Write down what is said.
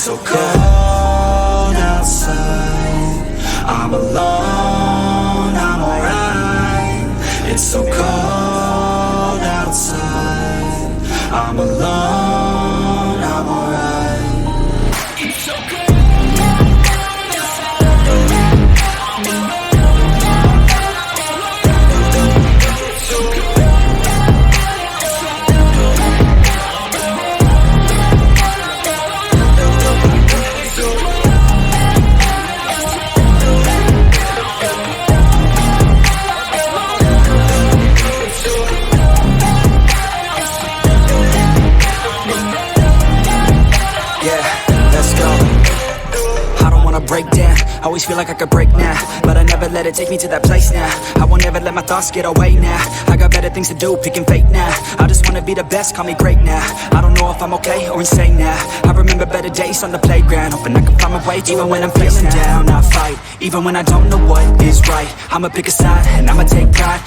so cold outside, I'm alone, I'm alright. It's so cold outside, I'm alone, I'm alright. It's so cold. Break down, always feel like I could break now, but I never let it take me to that place now. I won't ever let my thoughts get away now. I got better things to do, picking fate now. I just wanna be the best, call me great now. I don't know if I'm okay or insane now. I remember better days on the playground, hoping I can find my way even when I'm feeling down. I fight, even when I don't know what is right. I'ma pick a side and I'ma take pride.